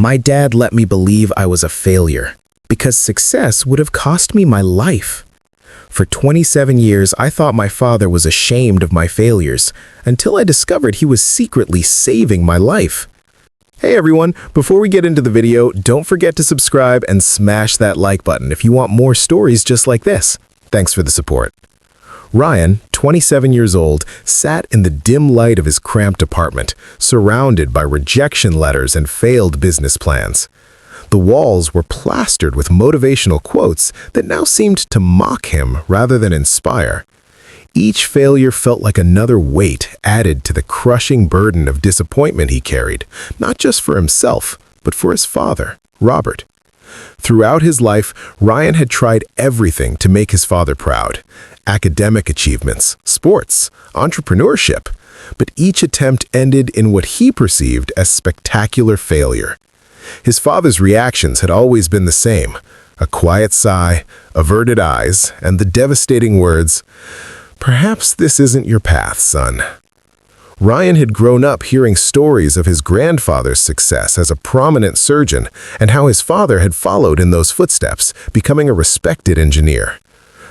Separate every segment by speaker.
Speaker 1: My dad let me believe I was a failure, because success would have cost me my life. For 27 years, I thought my father was ashamed of my failures, until I discovered he was secretly saving my life. Hey everyone, before we get into the video, don't forget to subscribe and smash that like button if you want more stories just like this. Thanks for the support. Ryan, 27 years old, sat in the dim light of his cramped apartment, surrounded by rejection letters and failed business plans. The walls were plastered with motivational quotes that now seemed to mock him rather than inspire. Each failure felt like another weight added to the crushing burden of disappointment he carried, not just for himself, but for his father, Robert. Throughout his life, Ryan had tried everything to make his father proud. Academic achievements, sports, entrepreneurship, but each attempt ended in what he perceived as spectacular failure. His father's reactions had always been the same: a quiet sigh, averted eyes, and the devastating words, "Perhaps this isn't your path, son." Ryan had grown up hearing stories of his grandfather's success as a prominent surgeon and how his father had followed in those footsteps, becoming a respected engineer.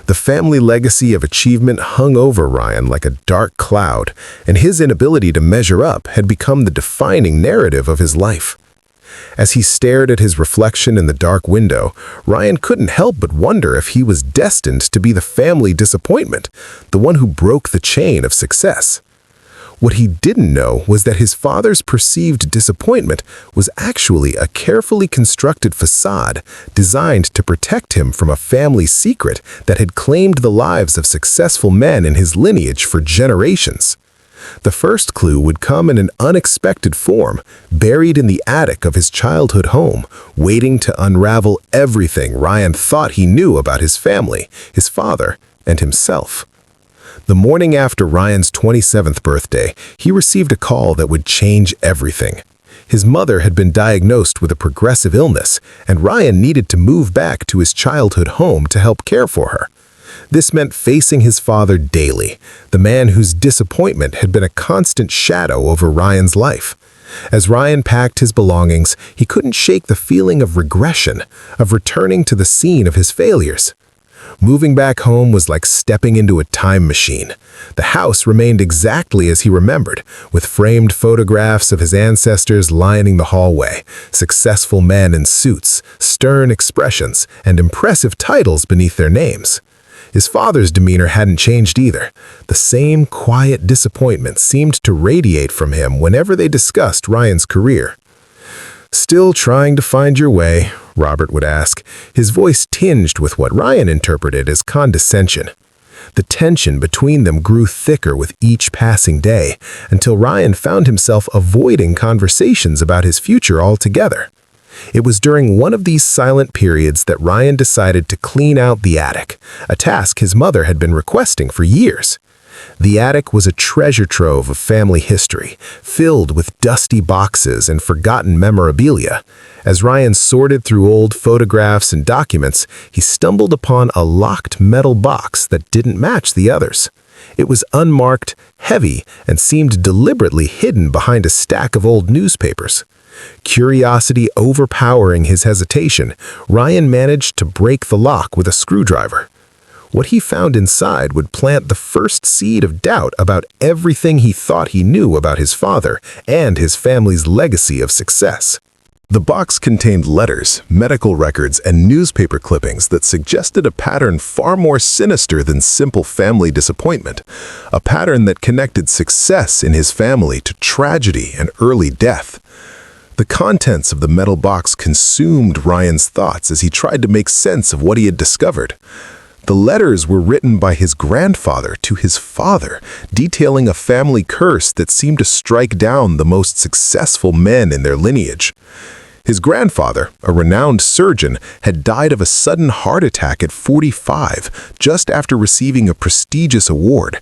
Speaker 1: The family legacy of achievement hung over Ryan like a dark cloud, and his inability to measure up had become the defining narrative of his life. As he stared at his reflection in the dark window, Ryan couldn't help but wonder if he was destined to be the family disappointment, the one who broke the chain of success. What he didn't know was that his father's perceived disappointment was actually a carefully constructed facade designed to protect him from a family secret that had claimed the lives of successful men in his lineage for generations. The first clue would come in an unexpected form, buried in the attic of his childhood home, waiting to unravel everything Ryan thought he knew about his family, his father, and himself. The morning after Ryan's 27th birthday, he received a call that would change everything. His mother had been diagnosed with a progressive illness, and Ryan needed to move back to his childhood home to help care for her. This meant facing his father daily, the man whose disappointment had been a constant shadow over Ryan's life. As Ryan packed his belongings, he couldn't shake the feeling of regression, of returning to the scene of his failures. Moving back home was like stepping into a time machine. The house remained exactly as he remembered, with framed photographs of his ancestors lining the hallway, successful men in suits, stern expressions, and impressive titles beneath their names. His father's demeanor hadn't changed either. The same quiet disappointment seemed to radiate from him whenever they discussed Ryan's career. "Still trying to find your way?" Robert would ask, his voice tinged with what Ryan interpreted as condescension. The tension between them grew thicker with each passing day, until Ryan found himself avoiding conversations about his future altogether. It was during one of these silent periods that Ryan decided to clean out the attic, a task his mother had been requesting for years. The attic was a treasure trove of family history, filled with dusty boxes and forgotten memorabilia. As Ryan sorted through old photographs and documents, he stumbled upon a locked metal box that didn't match the others. It was unmarked, heavy, and seemed deliberately hidden behind a stack of old newspapers. Curiosity overpowering his hesitation, Ryan managed to break the lock with a screwdriver. What he found inside would plant the first seed of doubt about everything he thought he knew about his father and his family's legacy of success. The box contained letters, medical records, and newspaper clippings that suggested a pattern far more sinister than simple family disappointment, a pattern that connected success in his family to tragedy and early death. The contents of the metal box consumed Ryan's thoughts as he tried to make sense of what he had discovered. The letters were written by his grandfather to his father, detailing a family curse that seemed to strike down the most successful men in their lineage. His grandfather, a renowned surgeon, had died of a sudden heart attack at 45, just after receiving a prestigious award.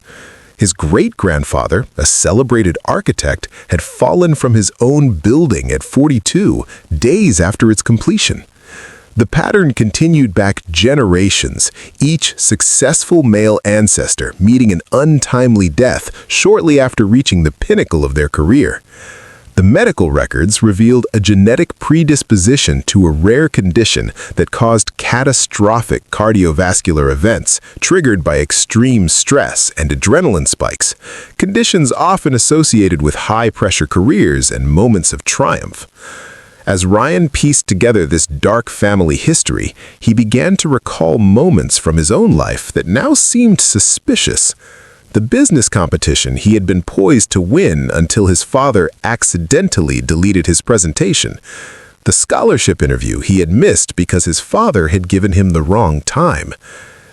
Speaker 1: His great-grandfather, a celebrated architect, had fallen from his own building at 42, days after its completion. The pattern continued back generations, each successful male ancestor meeting an untimely death shortly after reaching the pinnacle of their career. The medical records revealed a genetic predisposition to a rare condition that caused catastrophic cardiovascular events triggered by extreme stress and adrenaline spikes, conditions often associated with high-pressure careers and moments of triumph. As Ryan pieced together this dark family history, he began to recall moments from his own life that now seemed suspicious. The business competition he had been poised to win until his father accidentally deleted his presentation. The scholarship interview he had missed because his father had given him the wrong time.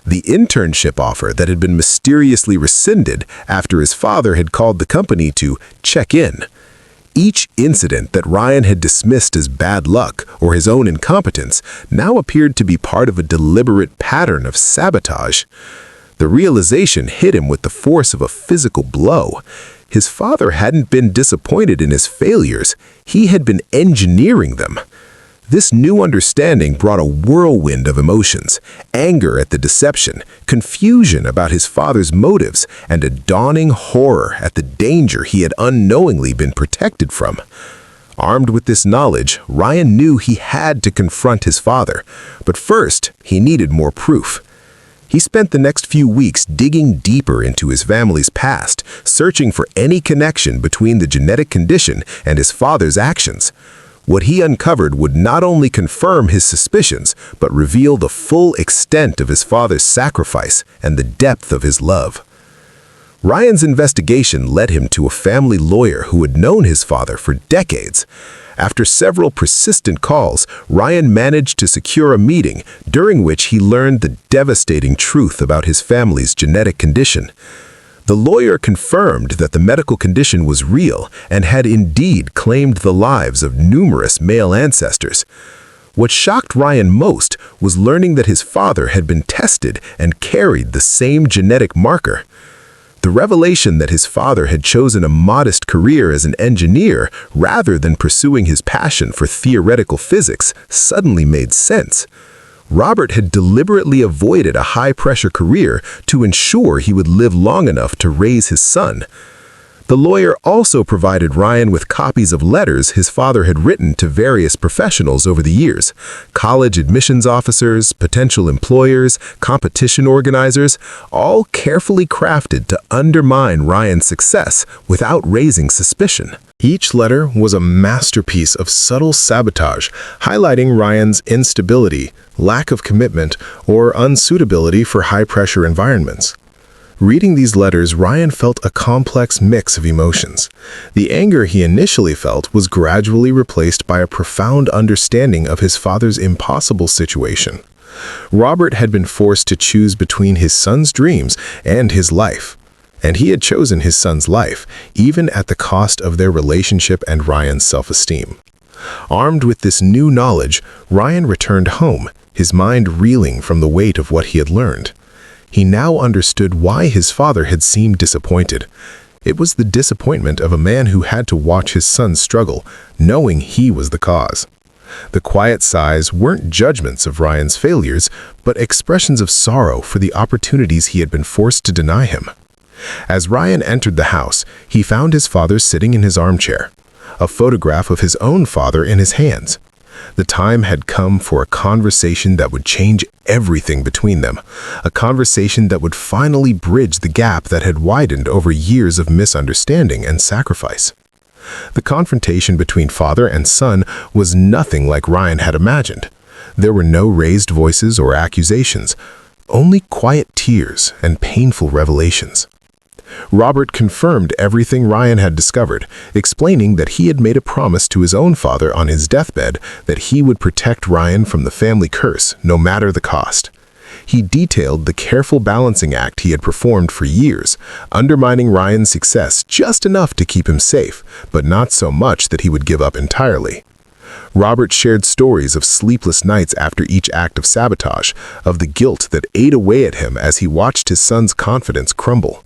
Speaker 1: The internship offer that had been mysteriously rescinded after his father had called the company to check in. Each incident that Ryan had dismissed as bad luck or his own incompetence now appeared to be part of a deliberate pattern of sabotage. The realization hit him with the force of a physical blow. His father hadn't been disappointed in his failures, he had been engineering them. This new understanding brought a whirlwind of emotions, anger at the deception, confusion about his father's motives, and a dawning horror at the danger he had unknowingly been protected from. Armed with this knowledge, Ryan knew he had to confront his father, but first, he needed more proof. He spent the next few weeks digging deeper into his family's past, searching for any connection between the genetic condition and his father's actions. What he uncovered would not only confirm his suspicions, but reveal the full extent of his father's sacrifice and the depth of his love. Ryan's investigation led him to a family lawyer who had known his father for decades. After several persistent calls, Ryan managed to secure a meeting during which he learned the devastating truth about his family's genetic condition. The lawyer confirmed that the medical condition was real and had indeed claimed the lives of numerous male ancestors. What shocked Ryan most was learning that his father had been tested and carried the same genetic marker. The revelation that his father had chosen a modest career as an engineer rather than pursuing his passion for theoretical physics suddenly made sense. Robert had deliberately avoided a high-pressure career to ensure he would live long enough to raise his son. The lawyer also provided Ryan with copies of letters his father had written to various professionals over the years: college admissions officers, potential employers, competition organizers, all carefully crafted to undermine Ryan's success without raising suspicion. Each letter was a masterpiece of subtle sabotage, highlighting Ryan's instability, lack of commitment, or unsuitability for high-pressure environments. Reading these letters, Ryan felt a complex mix of emotions. The anger he initially felt was gradually replaced by a profound understanding of his father's impossible situation. Robert had been forced to choose between his son's dreams and his life. And he had chosen his son's life, even at the cost of their relationship and Ryan's self-esteem. Armed with this new knowledge, Ryan returned home, his mind reeling from the weight of what he had learned. He now understood why his father had seemed disappointed. It was the disappointment of a man who had to watch his son struggle, knowing he was the cause. The quiet sighs weren't judgments of Ryan's failures, but expressions of sorrow for the opportunities he had been forced to deny him. As Ryan entered the house, he found his father sitting in his armchair, a photograph of his own father in his hands. The time had come for a conversation that would change everything between them, a conversation that would finally bridge the gap that had widened over years of misunderstanding and sacrifice. The confrontation between father and son was nothing like Ryan had imagined. There were no raised voices or accusations, only quiet tears and painful revelations. Robert confirmed everything Ryan had discovered, explaining that he had made a promise to his own father on his deathbed that he would protect Ryan from the family curse, no matter the cost. He detailed the careful balancing act he had performed for years, undermining Ryan's success just enough to keep him safe, but not so much that he would give up entirely. Robert shared stories of sleepless nights after each act of sabotage, of the guilt that ate away at him as he watched his son's confidence crumble.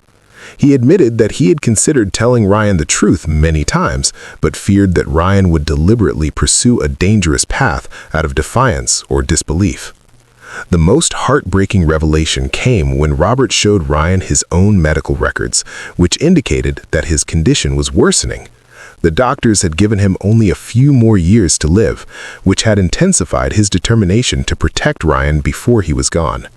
Speaker 1: He admitted that he had considered telling Ryan the truth many times, but feared that Ryan would deliberately pursue a dangerous path out of defiance or disbelief. The most heartbreaking revelation came when Robert showed Ryan his own medical records, which indicated that his condition was worsening. The doctors had given him only a few more years to live, which had intensified his determination to protect Ryan before he was gone.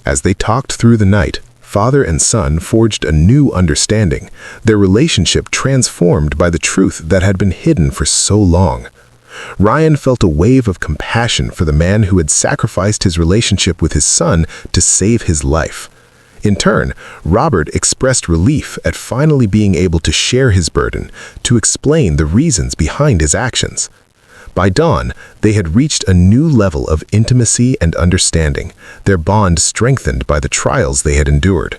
Speaker 1: As they talked through the night, father and son forged a new understanding, their relationship transformed by the truth that had been hidden for so long. Ryan felt a wave of compassion for the man who had sacrificed his relationship with his son to save his life. In turn, Robert expressed relief at finally being able to share his burden, to explain the reasons behind his actions. By dawn, they had reached a new level of intimacy and understanding, their bond strengthened by the trials they had endured.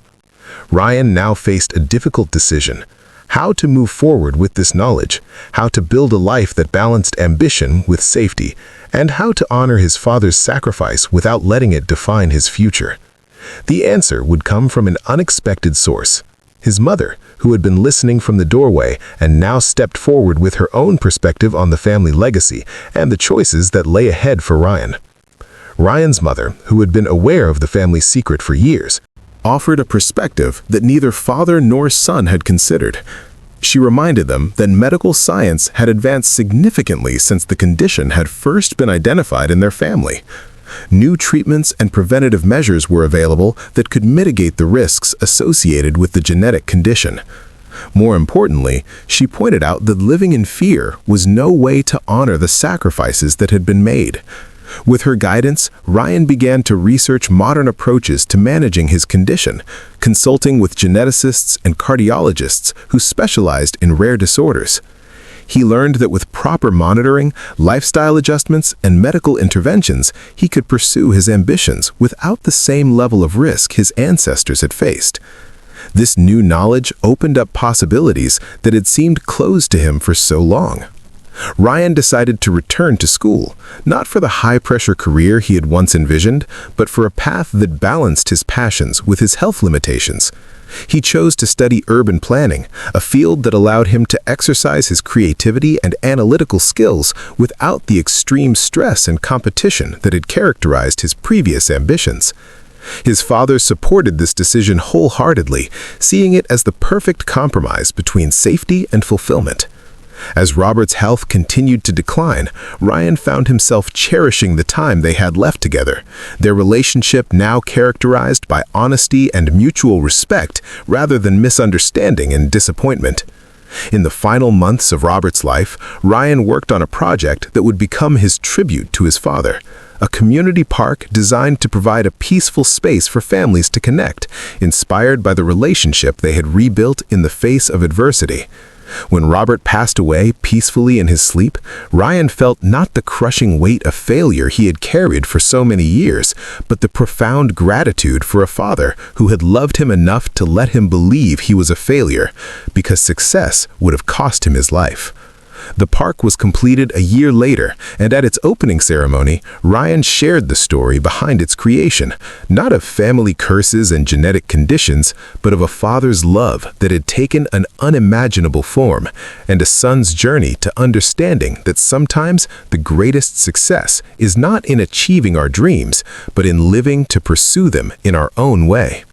Speaker 1: Ryan now faced a difficult decision: how to move forward with this knowledge, how to build a life that balanced ambition with safety, and how to honor his father's sacrifice without letting it define his future. The answer would come from an unexpected source: his mother, who had been listening from the doorway and now stepped forward with her own perspective on the family legacy and the choices that lay ahead for Ryan. Ryan's mother, who had been aware of the family's secret for years, offered a perspective that neither father nor son had considered. She reminded them that medical science had advanced significantly since the condition had first been identified in their family. New treatments and preventative measures were available that could mitigate the risks associated with the genetic condition. More importantly, she pointed out that living in fear was no way to honor the sacrifices that had been made. With her guidance, Ryan began to research modern approaches to managing his condition, consulting with geneticists and cardiologists who specialized in rare disorders. He learned that with proper monitoring, lifestyle adjustments, and medical interventions, he could pursue his ambitions without the same level of risk his ancestors had faced. This new knowledge opened up possibilities that had seemed closed to him for so long. Ryan decided to return to school, not for the high-pressure career he had once envisioned, but for a path that balanced his passions with his health limitations. He chose to study urban planning, a field that allowed him to exercise his creativity and analytical skills without the extreme stress and competition that had characterized his previous ambitions. His father supported this decision wholeheartedly, seeing it as the perfect compromise between safety and fulfillment. As Robert's health continued to decline, Ryan found himself cherishing the time they had left together, their relationship now characterized by honesty and mutual respect rather than misunderstanding and disappointment. In the final months of Robert's life, Ryan worked on a project that would become his tribute to his father, a community park designed to provide a peaceful space for families to connect, inspired by the relationship they had rebuilt in the face of adversity. When Robert passed away peacefully in his sleep, Ryan felt not the crushing weight of failure he had carried for so many years, but the profound gratitude for a father who had loved him enough to let him believe he was a failure, because success would have cost him his life. The park was completed a year later, and at its opening ceremony, Ryan shared the story behind its creation, not of family curses and genetic conditions, but of a father's love that had taken an unimaginable form, and a son's journey to understanding that sometimes the greatest success is not in achieving our dreams, but in living to pursue them in our own way.